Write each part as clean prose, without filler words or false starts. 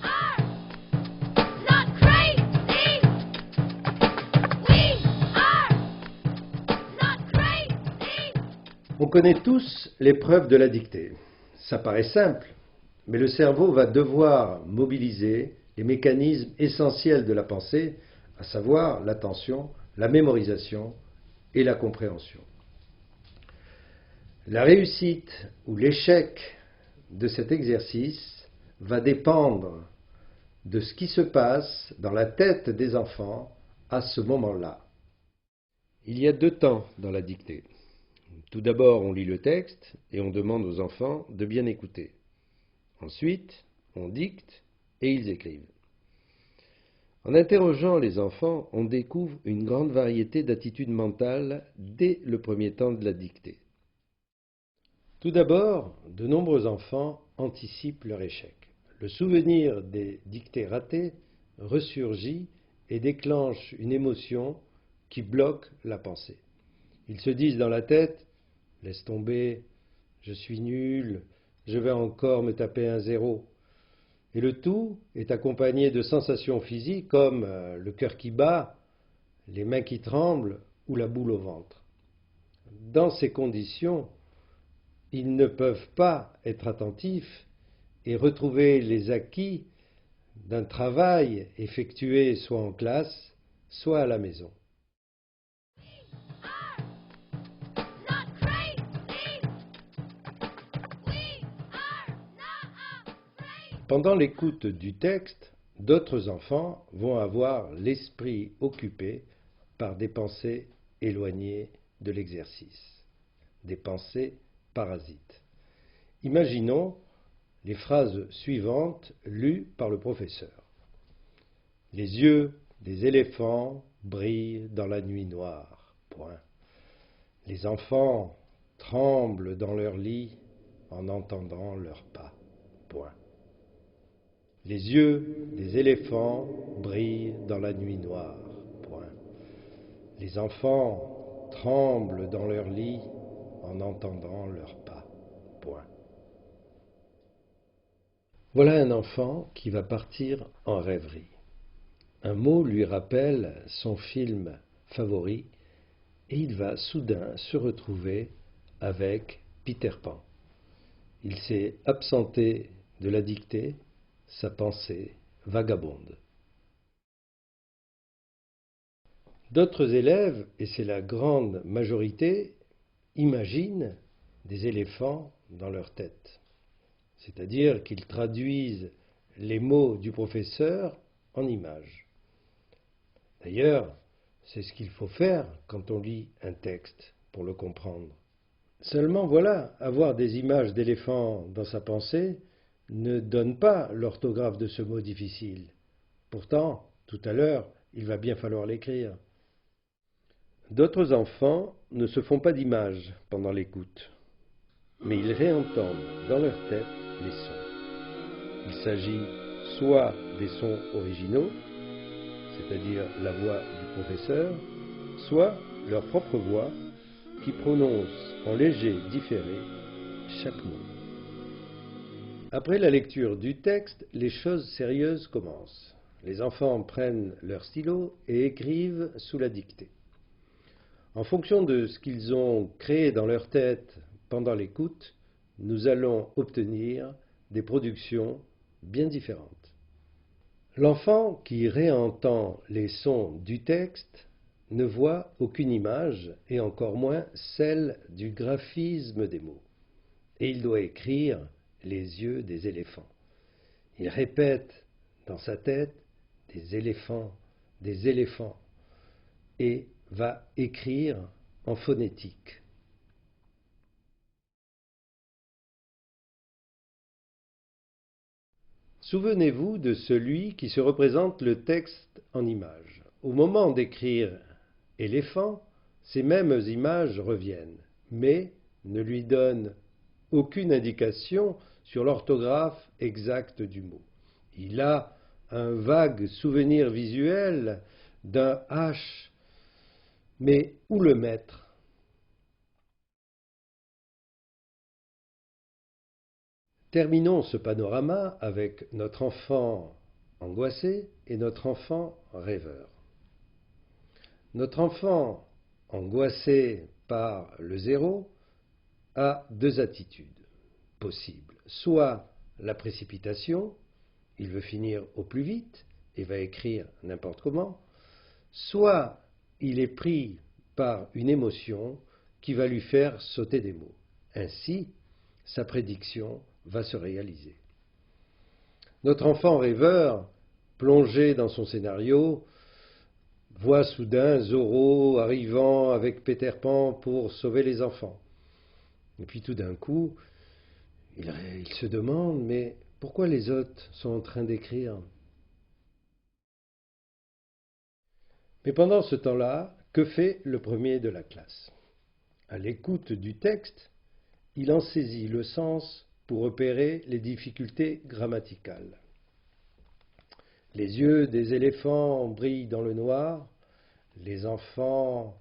are not crazy. We are not crazy. On connaît tous l'épreuve de la dictée. Ça paraît simple, mais le cerveau va devoir mobiliser les mécanismes essentiels de la pensée, à savoir l'attention, la mémorisation et la compréhension. La réussite ou l'échec de cet exercice va dépendre de ce qui se passe dans la tête des enfants à ce moment-là. Il y a 2 temps dans la dictée. Tout d'abord, on lit le texte et on demande aux enfants de bien écouter. Ensuite, on dicte et ils écrivent. En interrogeant les enfants, on découvre une grande variété d'attitudes mentales dès le premier temps de la dictée. Tout d'abord, de nombreux enfants anticipent leur échec. Le souvenir des dictées ratées ressurgit et déclenche une émotion qui bloque la pensée. Ils se disent dans la tête « laisse tomber, je suis nul, je vais encore me taper un 0 ». Et le tout est accompagné de sensations physiques comme le cœur qui bat, les mains qui tremblent ou la boule au ventre. Dans ces conditions, ils ne peuvent pas être attentifs et retrouver les acquis d'un travail effectué soit en classe, soit à la maison. Not crazy. We are not afraid. Pendant l'écoute du texte, d'autres enfants vont avoir l'esprit occupé par des pensées éloignées de l'exercice, des pensées parasites. Imaginons les phrases suivantes lues par le professeur. Les yeux des éléphants brillent dans la nuit noire. Point. Les enfants tremblent dans leur lit en entendant leurs pas. Point. Les yeux des éléphants brillent dans la nuit noire. Point. Les enfants tremblent dans leur lit en entendant leurs pas. Point. Voilà un enfant qui va partir en rêverie. Un mot lui rappelle son film favori et il va soudain se retrouver avec Peter Pan. Il s'est absenté de la dictée, sa pensée vagabonde. D'autres élèves, et c'est la grande majorité, imaginent des éléphants dans leur tête. C'est-à-dire qu'ils traduisent les mots du professeur en images. D'ailleurs, c'est ce qu'il faut faire quand on lit un texte pour le comprendre. Seulement voilà, avoir des images d'éléphants dans sa pensée ne donne pas l'orthographe de ce mot difficile. Pourtant, tout à l'heure, il va bien falloir l'écrire. D'autres enfants ne se font pas d'images pendant l'écoute, mais ils réentendent dans leur tête les sons. Il s'agit soit des sons originaux, c'est-à-dire la voix du professeur, soit leur propre voix qui prononce en léger différé chaque mot. Après la lecture du texte, les choses sérieuses commencent. Les enfants prennent leur stylo et écrivent sous la dictée. En fonction de ce qu'ils ont créé dans leur tête pendant l'écoute, nous allons obtenir des productions bien différentes. L'enfant qui réentend les sons du texte ne voit aucune image et encore moins celle du graphisme des mots. Et il doit écrire les yeux des éléphants. Il répète dans sa tête des éléphants, et va écrire en phonétique. Souvenez-vous de celui qui se représente le texte en images. Au moment d'écrire « éléphant », ces mêmes images reviennent, mais ne lui donnent aucune indication sur l'orthographe exacte du mot. Il a un vague souvenir visuel d'un H, mais où le mettre? Terminons ce panorama avec notre enfant angoissé et notre enfant rêveur. Notre enfant angoissé par le zéro a deux attitudes possibles. Soit la précipitation, il veut finir au plus vite et va écrire n'importe comment, soit il est pris par une émotion qui va lui faire sauter des mots. Ainsi, sa prédiction va se réaliser. Notre enfant rêveur, plongé dans son scénario, voit soudain Zorro arrivant avec Peter Pan pour sauver les enfants. Et puis tout d'un coup, il se demande, mais pourquoi les autres sont en train d'écrire? Mais pendant ce temps-là, que fait le premier de la classe? À l'écoute du texte, il en saisit le sens pour repérer les difficultés grammaticales. Les yeux des éléphants brillent dans le noir, les enfants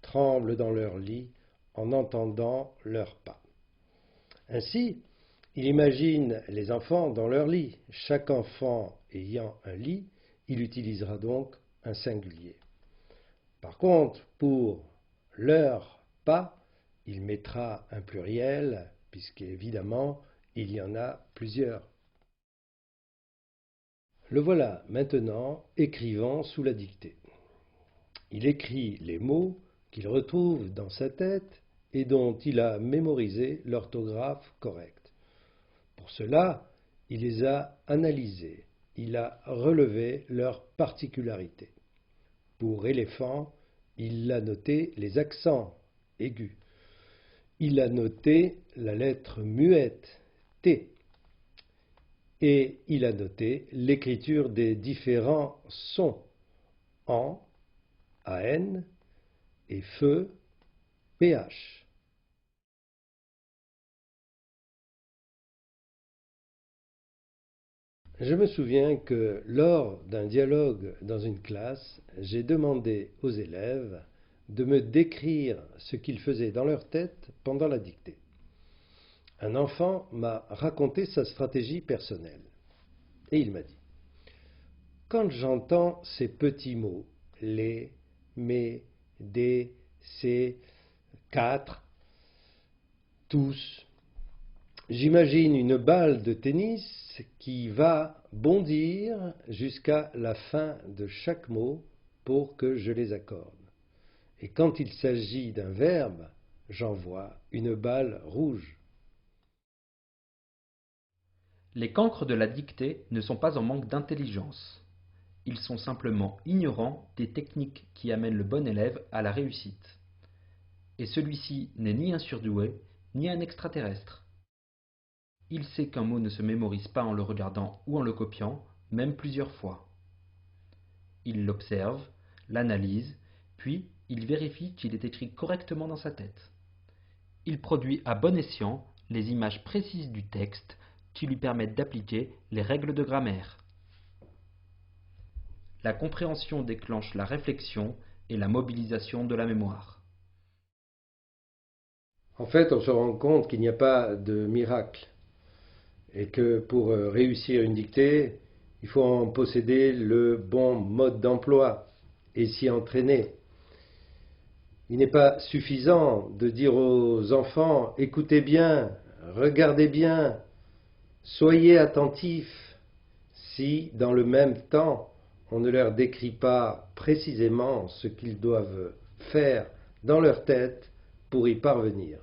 tremblent dans leur lit en entendant leurs pas. Ainsi, il imagine les enfants dans leur lit. Chaque enfant ayant un lit, il utilisera donc un singulier. Par contre, pour leurs pas, il mettra un pluriel, puisqu'évidemment, il y en a plusieurs. Le voilà maintenant écrivant sous la dictée. Il écrit les mots qu'il retrouve dans sa tête et dont il a mémorisé l'orthographe correcte. Pour cela, il les a analysés, il a relevé leurs particularités. Pour éléphant, il a noté les accents aigus. Il a noté la lettre muette, T. Et il a noté l'écriture des différents sons, AN, AN et feu, PH. Je me souviens que lors d'un dialogue dans une classe, j'ai demandé aux élèves de me décrire ce qu'ils faisaient dans leur tête pendant la dictée. Un enfant m'a raconté sa stratégie personnelle et il m'a dit: quand j'entends ces petits mots, les, mes, des, ces, quatre, tous, j'imagine une balle de tennis qui va bondir jusqu'à la fin de chaque mot pour que je les accorde. Et quand il s'agit d'un verbe, j'en vois une balle rouge. Les cancres de la dictée ne sont pas en manque d'intelligence. Ils sont simplement ignorants des techniques qui amènent le bon élève à la réussite. Et celui-ci n'est ni un surdoué, ni un extraterrestre. Il sait qu'un mot ne se mémorise pas en le regardant ou en le copiant, même plusieurs fois. Il l'observe, l'analyse, puis il vérifie qu'il est écrit correctement dans sa tête. Il produit à bon escient les images précises du texte qui lui permettent d'appliquer les règles de grammaire. La compréhension déclenche la réflexion et la mobilisation de la mémoire. En fait, on se rend compte qu'il n'y a pas de miracle et que pour réussir une dictée, il faut en posséder le bon mode d'emploi et s'y entraîner. Il n'est pas suffisant de dire aux enfants « écoutez bien, regardez bien, soyez attentifs » si, dans le même temps, on ne leur décrit pas précisément ce qu'ils doivent faire dans leur tête pour y parvenir.